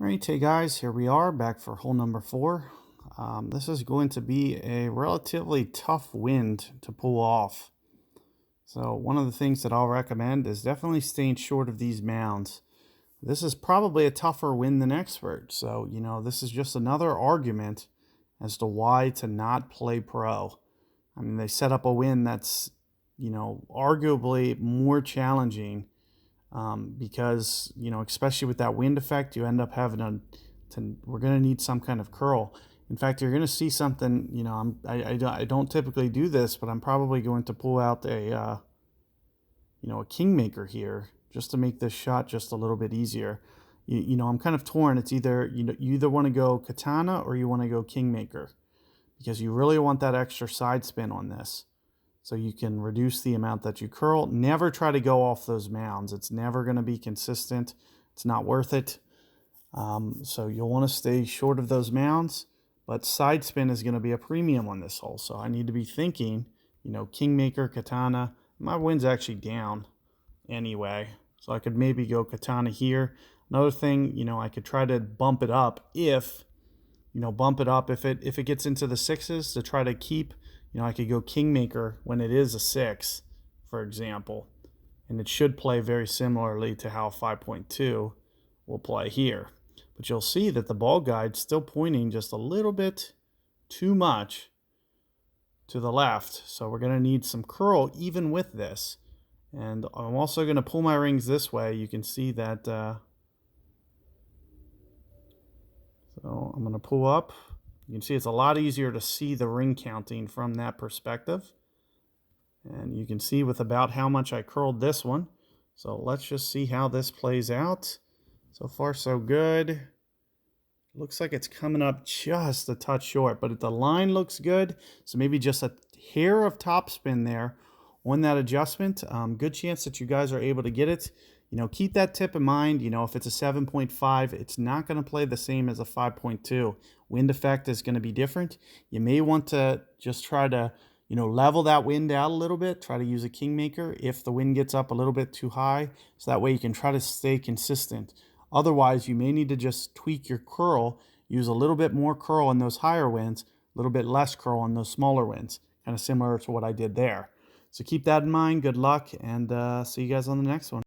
Alright, hey guys, here we are back for hole number 4. This is going to be a relatively tough wind to pull off. So one of the things that I'll recommend is definitely staying short of these mounds. This is probably a tougher wind than expert. So, this is just another argument as to why to not play pro. I mean, they set up a wind that's, arguably more challenging because especially with that wind effect, you end up having we're going to need some kind of curl. In fact, you're going to see something. I don't typically do this, but I'm probably going to pull out a kingmaker here just to make this shot just a little bit easier. I'm kind of torn. It's either you either want to go katana or you want to go kingmaker, because you really want that extra side spin on this, so you can reduce the amount that you curl. Never try to go off those mounds. It's never going to be consistent. It's not worth it. So you'll want to stay short of those mounds, but side spin is going to be a premium on this hole. So I need to be thinking, kingmaker, katana. My wind's actually down anyway, so I could maybe go katana here. Another thing, I could try to bump it up if it gets into the sixes, to try to keep. I could go kingmaker when it is a 6, for example, and it should play very similarly to how 5.2 will play here. But you'll see that the ball guide's still pointing just a little bit too much to the left, so we're going to need some curl even with this. And I'm also going to pull my rings this way. You can see that. So I'm going to pull up. You can see it's a lot easier to see the ring counting from that perspective. And you can see with about how much I curled this one. So let's just see how this plays out. So far, so good. Looks like it's coming up just a touch short, but the line looks good. So maybe just a hair of topspin there on that adjustment. Good chance that you guys are able to get it. Keep that tip in mind. If it's a 7.5, it's not going to play the same as a 5.2. Wind effect is going to be different. You may want to just try to, level that wind out a little bit. Try to use a kingmaker if the wind gets up a little bit too high, so that way you can try to stay consistent. Otherwise, you may need to just tweak your curl, use a little bit more curl in those higher winds, a little bit less curl on those smaller winds, kind of similar to what I did there. So keep that in mind. Good luck, and see you guys on the next one.